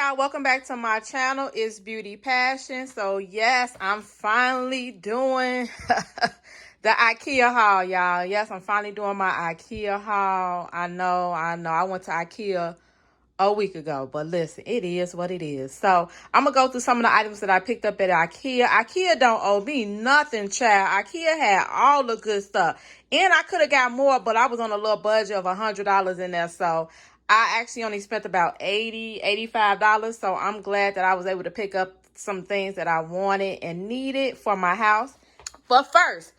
y'all, welcome back to my channel. It's Beauty Passion. So yes, I'm finally doing the Ikea haul, y'all. Yes, I'm finally doing my Ikea haul. I know I went to Ikea a week ago, but listen, it is what it is. So I'm gonna go through some of the items that I picked up at Ikea. Ikea don't owe me nothing, child. Ikea had all the good stuff, and I could have got more, but I was on a little budget of $100 in there, so I actually only spent about $85. So I'm glad that I was able to pick up some things that I wanted and needed for my house. But first,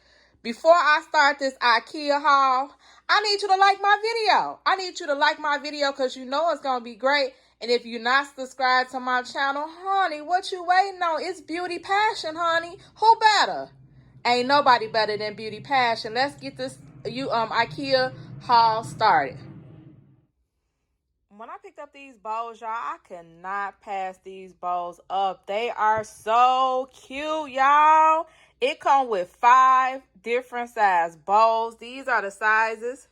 before I start this Ikea haul, I need you to like my video. I need you to like my video because you know it's going to be great. And if you're not subscribed to my channel, honey, what you waiting on? It's Beauty Passion, honey. Who better? Ain't nobody better than Beauty Passion. Let's get this Ikea haul started. When I picked up these bowls, y'all, I cannot pass these bowls up. They are so cute, y'all. It comes with 5 different size bowls. These are the sizes.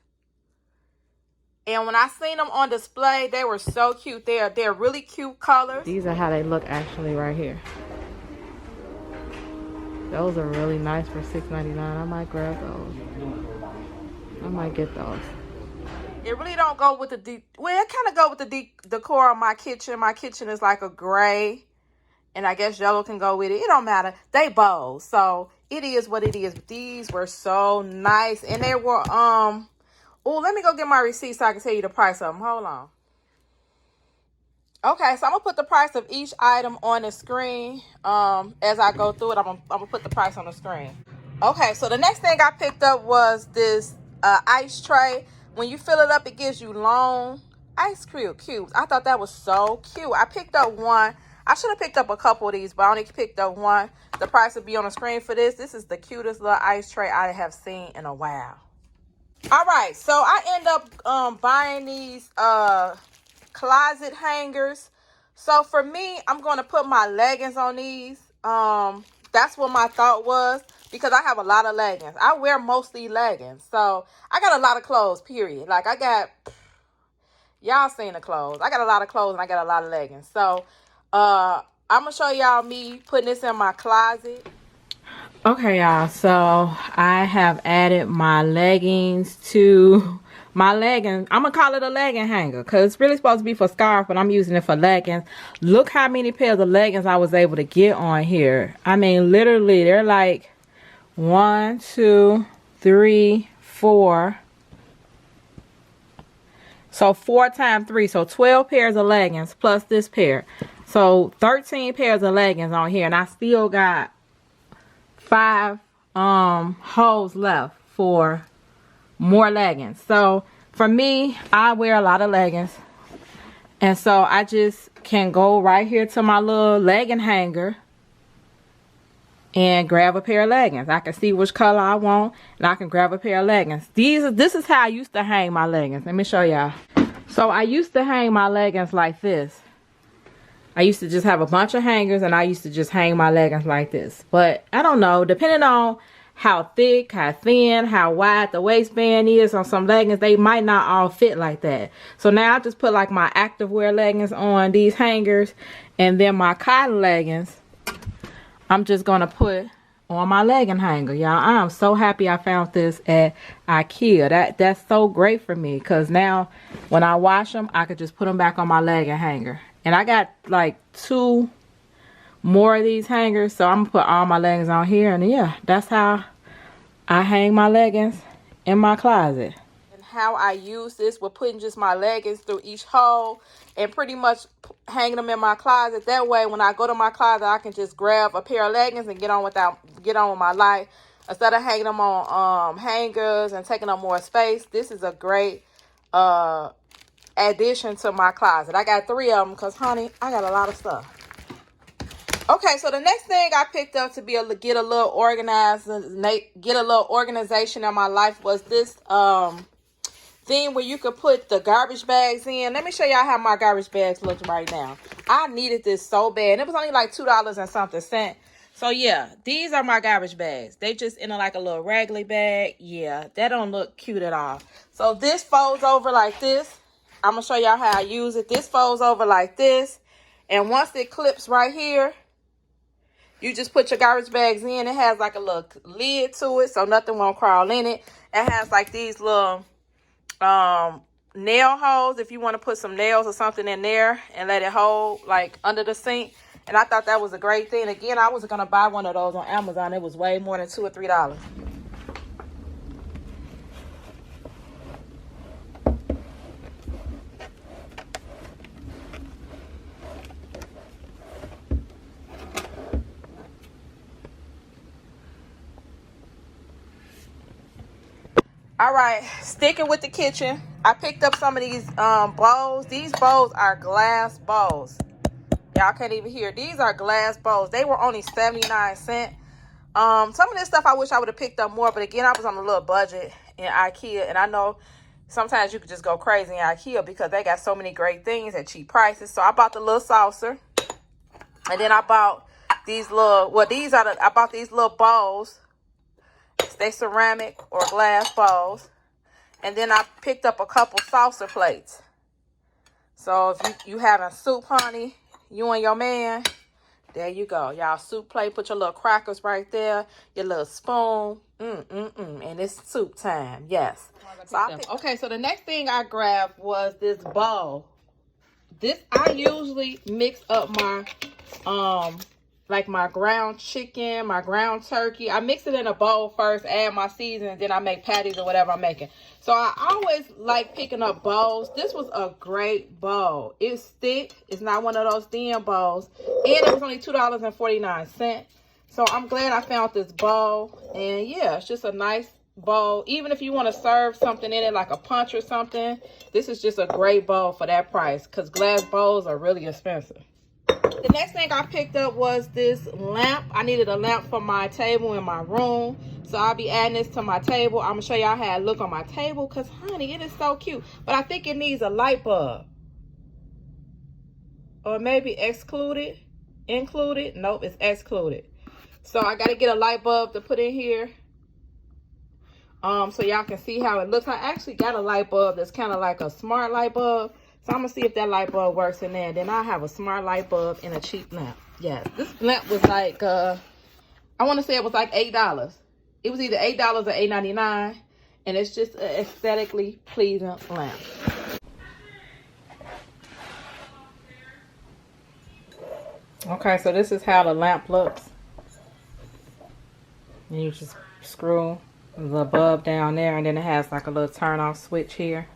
And when I seen them on display, they were so cute. They're really cute colors. These are how they look actually right here. Those are really nice for $6.99. I might grab those. I might get those. It really don't go with the well, it kind of go with the decor of my kitchen. My kitchen is like a gray, and I guess yellow can go with it. It don't matter. They bowls, so it is what it is. These were so nice, and they were oh, let me go get my receipt so I can tell you the price of them. Hold on. Okay, so I'm gonna put the price of each item on the screen. As I go through it, I'm gonna put the price on the screen. Okay, so the next thing I picked up was this ice tray. When you fill it up, it gives you long ice cream cubes. I thought that was so cute. I picked up one. I should have picked up a couple of these, but I only picked up one. The price will be on the screen for this. This is the cutest little ice tray I have seen in a while. All right, so I end up buying these closet hangers. So for me, I'm going to put my leggings on these. That's what my thought was, because I have a lot of leggings. I wear mostly leggings. So I got a lot of clothes, period. Like I got, y'all seen the clothes. I got a lot of clothes and I got a lot of leggings. So I'm going to show y'all me putting this in my closet. Okay, y'all. So I have added my leggings to my leggings. I'm going to call it a legging hanger because it's really supposed to be for scarf, but I'm using it for leggings. Look how many pairs of leggings I was able to get on here. I mean, literally, they're like 1, 2, 3, 4. So 4 times 3. So 12 pairs of leggings plus this pair. So 13 pairs of leggings on here. And I still got 5 holes left for more leggings. So for me, I wear a lot of leggings, and so I just can go right here to my little legging hanger and grab a pair of leggings. I can see which color I want, and I can grab a pair of leggings. This is how I used to hang my leggings. Let me show y'all. So I used to hang my leggings like this. I used to just have a bunch of hangers, and I used to just hang my leggings like this. But I don't know, depending on how thick, how thin, how wide the waistband is on some leggings, they might not all fit like that. So now I just put like my activewear leggings on these hangers, and then my cotton leggings I'm just gonna put on my legging hanger. Y'all, I am so happy I found this at Ikea. That's so great for me, because now when I wash them, I could just put them back on my legging hanger. And I got like 2 more of these hangers, so I'm gonna put all my leggings on here. And yeah, that's how I hang my leggings in my closet. And how I use this with putting just my leggings through each hole and pretty much hanging them in my closet. That way when I go to my closet, I can just grab a pair of leggings and get on with my life, instead of hanging them on hangers and taking up more space. This is a great addition to my closet. I got 3 of them because, honey, I got a lot of stuff. Okay, so the next thing I picked up to be able to get a little organized, get a little organization in my life was this thing where you could put the garbage bags in. Let me show y'all how my garbage bags look right now. I needed this so bad. It was only like $2 and something cents. So yeah, these are my garbage bags. They just in like a little raggedy bag. Yeah, that don't look cute at all. So this folds over like this. I'm gonna show y'all how I use it. This folds over like this. And once it clips right here, you just put your garbage bags in. It has like a little lid to it, so nothing won't crawl in it. It has like these little nail holes if you want to put some nails or something in there and let it hold like under the sink. And I thought that was a great thing. Again, I was gonna buy one of those on Amazon. It was way more than $2 or $3. All right, sticking with the kitchen, I picked up some of these bowls. These bowls are glass bowls. Y'all can't even hear. These are glass bowls. They were only 79 cents. Some of this stuff I wish I would have picked up more, but again, I was on a little budget in Ikea, and I know sometimes you could just go crazy in Ikea because they got so many great things at cheap prices. So I bought the little saucer, and then I bought these little, well, I bought these little bowls. They ceramic or glass bowls. And then I picked up a couple saucer plates. So if you having soup, honey, you and your man, there you go. Y'all soup plate, put your little crackers right there, your little spoon. And it's soup time. Yes. So okay, so the next thing I grabbed was this bowl. I usually mix up my like my ground chicken, my ground turkey. I mix it in a bowl first, add my seasoning, then I make patties or whatever I'm making. So I always like picking up bowls. This was a great bowl. It's thick. It's not one of those thin bowls. And it was only $2.49. So I'm glad I found this bowl. And yeah, it's just a nice bowl. Even if you want to serve something in it like a punch or something, this is just a great bowl for that price because glass bowls are really expensive. The next thing I picked up was this lamp. I needed a lamp for my table in my room. So I'll be adding this to my table. I'm going to show y'all how it look on my table because, honey, it is so cute. But I think it needs a light bulb. Or maybe excluded. Included. Nope, it's excluded. So I got to get a light bulb to put in here. So y'all can see how it looks. I actually got a light bulb that's kind of like a smart light bulb. So I'm going to see if that light bulb works in there. Then I have a smart light bulb and a cheap lamp. Yes, this lamp was like, I want to say it was like $8. It was either $8 or $8.99. And it's just an aesthetically pleasing lamp. Okay, so this is how the lamp looks. And you just screw the bulb down there. And then it has like a little turn off switch here.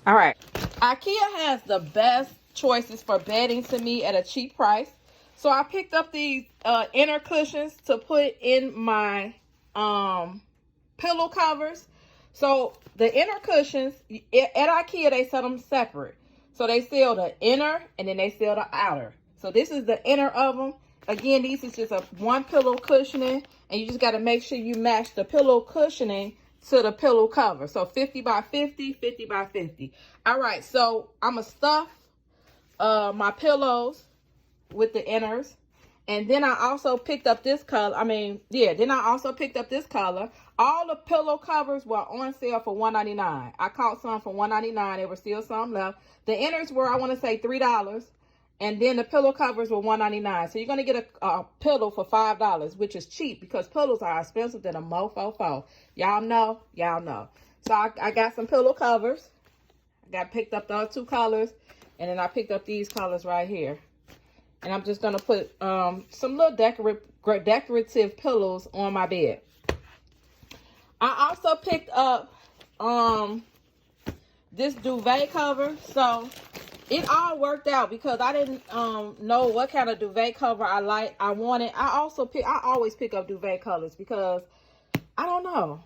All right, Ikea has the best choices for bedding to me at a cheap price. So I picked up these inner cushions to put in my pillow covers. So the inner cushions, at Ikea, they sell them separate. So they sell the inner and then they sell the outer. So this is the inner of them. Again, these is just a one pillow cushioning. And you just got to make sure you match the pillow cushioning to the pillow cover. So 50 by 50, 50 by 50. All right, so I'm going to stuff my pillows with the inners. And then I also picked up this color. Then I also picked up this color. All the pillow covers were on sale for $1.99. I caught some for $1.99. There were still some left. The inners were, I want to say, $3. And then the pillow covers were $1.99. So you're going to get a pillow for $5, which is cheap because pillows are expensive than a mofo. Y'all know. So I got some pillow covers. I picked up those two colors. And then I picked up these colors right here. And I'm just going to put some little decorative pillows on my bed. I also picked up this duvet cover. So it all worked out because I didn't know what kind of duvet cover I wanted. I always pick up duvet colors because I don't know.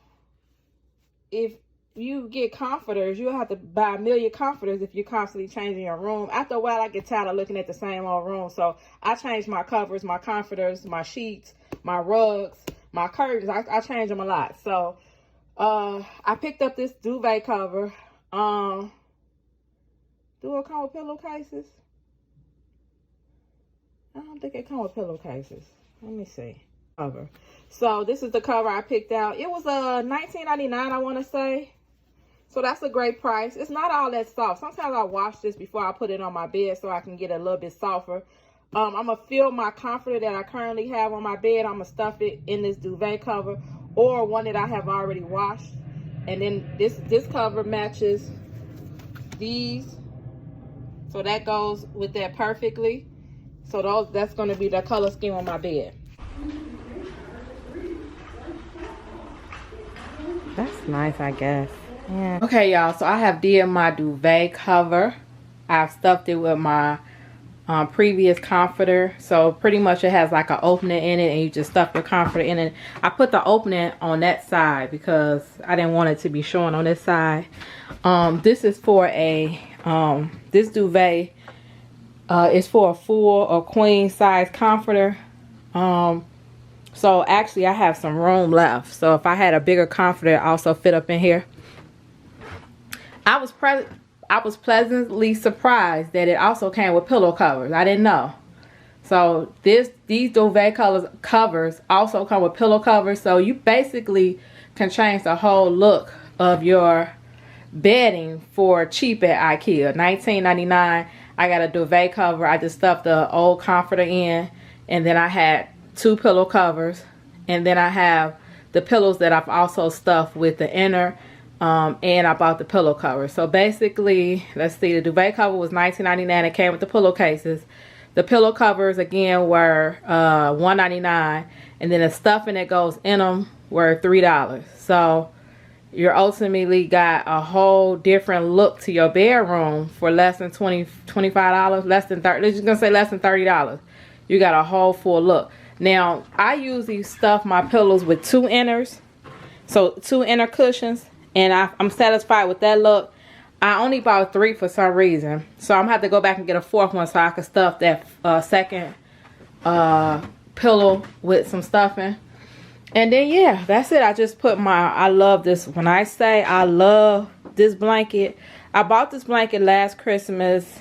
If you get comforters, you'll have to buy a million comforters if you're constantly changing your room. After a while, I get tired of looking at the same old room. So I changed my covers, my comforters, my sheets, my rugs, my curtains. I change them a lot. So I picked up this duvet cover. Do it come with pillowcases? I don't think it come with pillowcases. Let me see. Cover. So this is the cover I picked out. It was $19.99, I want to say. So that's a great price. It's not all that soft. Sometimes I wash this before I put it on my bed so I can get it a little bit softer. I'm going to fill my comforter that I currently have on my bed. I'm going to stuff it in this duvet cover or one that I have already washed. And then this cover matches these. So that goes with that perfectly. So that's going to be the color scheme on my bed. That's nice, I guess. Yeah. Okay, y'all. So I have did my duvet cover. I've stuffed it with my previous comforter. So pretty much it has like an opening in it, and you just stuff the comforter in it. I put the opening on that side because I didn't want it to be showing on this side. This is for a this duvet is for a full or queen size comforter. So actually I have some room left. So if I had a bigger comforter, it also fit up in here. I was pleasantly surprised that it also came with pillow covers. I didn't know. So these duvet covers also come with pillow covers. So you basically can change the whole look of your bedding for cheap at Ikea. $19.99. I got a duvet cover. I just stuffed the old comforter in, and then I had 2 pillow covers, and then I have the pillows that I've also stuffed with the inner, and I bought the pillow cover. So basically, let's see, the duvet cover was $19.99. It came with the pillowcases. The pillow covers again were $1.99, and then the stuffing that goes in them were $3. So you're ultimately got a whole different look to your bedroom for less than $25, less than 30. Let's just gonna say less than $30. You got a whole full look. Now I usually stuff my pillows with 2 inners, so 2 inner cushions, and I'm satisfied with that look. I only bought 3 for some reason, so I'm gonna have to go back and get a 4th one so I can stuff that second pillow with some stuffing. And then yeah, that's it. I just put I love this. When I say I love this blanket, I bought this blanket last Christmas.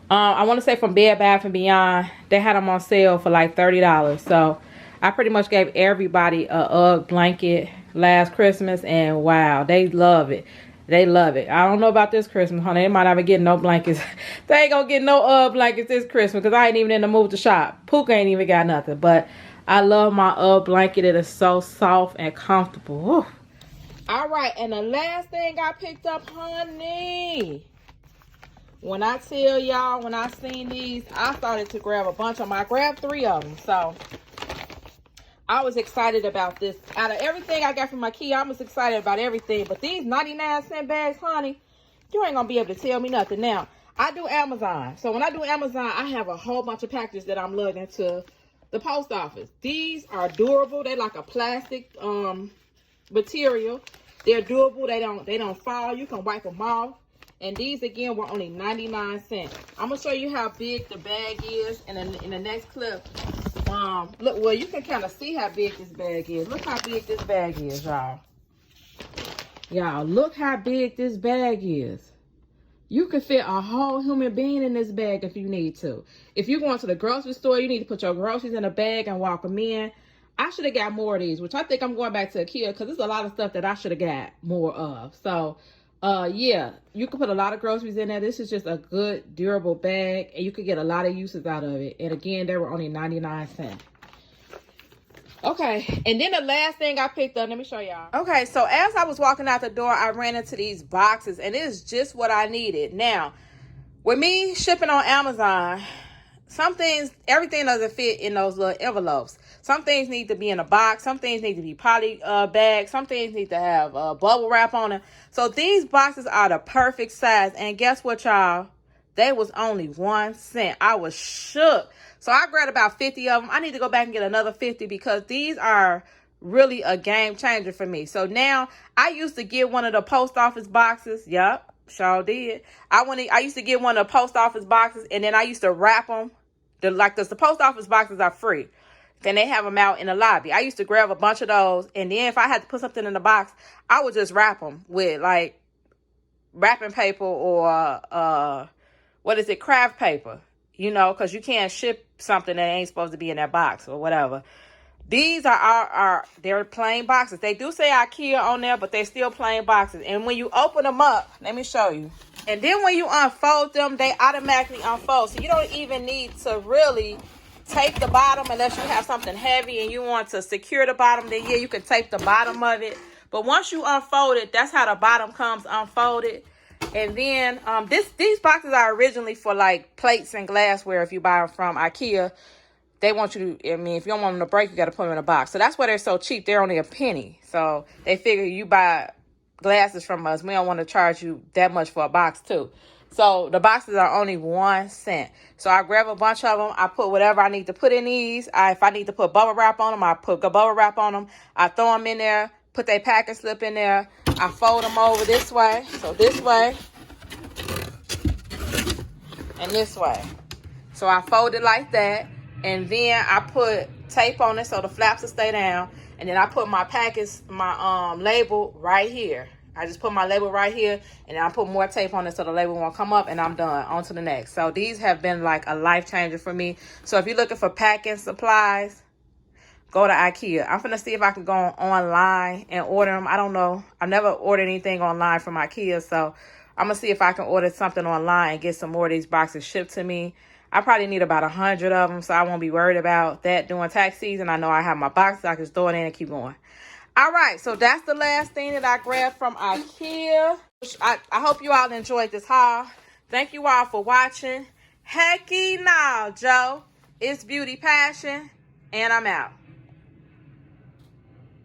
I want to say from Bed Bath & Beyond. They had them on sale for like $30. So I pretty much gave everybody a UGG blanket last Christmas, and wow, they love it. They love it. I don't know about this Christmas, honey. They might not be getting no blankets. They ain't gonna get no UGG blankets this Christmas because I ain't even in the mood to shop. Puka ain't even got nothing. But I love my UGG blanket. It is so soft and comfortable. Ooh. All right, and the last thing I picked up, honey. When I tell y'all, when I seen these, I started to grab a bunch of them. I grabbed 3 of them. So I was excited about this. Out of everything I got from Ikea, I was excited about everything. But these 99-cent bags, honey, you ain't gonna be able to tell me nothing. Now, I do Amazon. So when I do Amazon, I have a whole bunch of packages that I'm lugging to the post office. These are durable. They like a plastic material. They're durable. They don't fall. You can wipe them off. And these again were only 99 cents. I'm gonna show you how big the bag is in the next clip. Look, well, you can kind of see how big this bag is. Look how big this bag is, y'all. Y'all, look how big this bag is. You can fit a whole human being in this bag if you need to. If you're going to the grocery store, you need to put your groceries in a bag and walk them in. I should have got more of these, which I think I'm going back to Ikea because there's a lot of stuff that I should have got more of. So, yeah, you can put a lot of groceries in there. This is just a good, durable bag, and you could get a lot of uses out of it. And again, they were only 99 cents. Okay, and then the last thing I picked up, let me show y'all. Okay, so as I was walking out the door, I ran into these boxes, and it is just what I needed. Now, with me shipping on Amazon, some things, everything doesn't fit in those little envelopes. Some things need to be in a box. Some things need to be poly bags. Some things need to have bubble wrap on them. So these boxes are the perfect size. And guess what, y'all? They was only 1 cent. I was shook. So I grabbed about 50 of them. I need to go back and get another 50 because these are really a game changer for me. So now I used to get one of the post office boxes. Yep, sure did. I used to get one of the post office boxes, and then I used to wrap them. The post office boxes are free. Then they have them out in the lobby. I used to grab a bunch of those, and then if I had to put something in the box, I would just wrap them with like wrapping paper or craft paper. You know, because you can't ship something that ain't supposed to be in that box or whatever. These are they're plain boxes. They do say Ikea on there, but they're still plain boxes. And when you open them up, let me show you. And then when you unfold them, they automatically unfold. So you don't even need to really tape the bottom unless you have something heavy and you want to secure the bottom. Then yeah, you can tape the bottom of it. But once you unfold it, that's how the bottom comes unfolded. And then these boxes are originally for like plates and glassware. If you buy them from Ikea, they want you to, I mean, if you don't want them to break, you got to put them in a box. So that's why they're so cheap. They're only a penny. So they figure you buy glasses from us, we don't want to charge you that much for a box too. So the boxes are only 1 cent. So I grab a bunch of them. I put whatever I need to put in these. If I need to put bubble wrap on them, I put bubble wrap on them. I throw them in there, put their packing slip in there. I fold them over this way. So this way and this way. So I fold it like that. And then I put tape on it so the flaps will stay down. And then I put my package, my label right here. I just put my label right here, and then I put more tape on it so the label won't come up, and I'm done. On to the next. So these have been like a life changer for me. So if you're looking for packing supplies, go to Ikea. I'm finna see if I can go online and order them. I don't know. I've never ordered anything online from Ikea, so I'm gonna see if I can order something online and get some more of these boxes shipped to me. I probably need about 100 of them, so I won't be worried about that during tax season. I know I have my boxes. I can just throw it in and keep going. All right, so that's the last thing that I grabbed from Ikea. I hope you all enjoyed this haul. Thank you all for watching. Hecky now, Joe. It's Beauty Passion, and I'm out.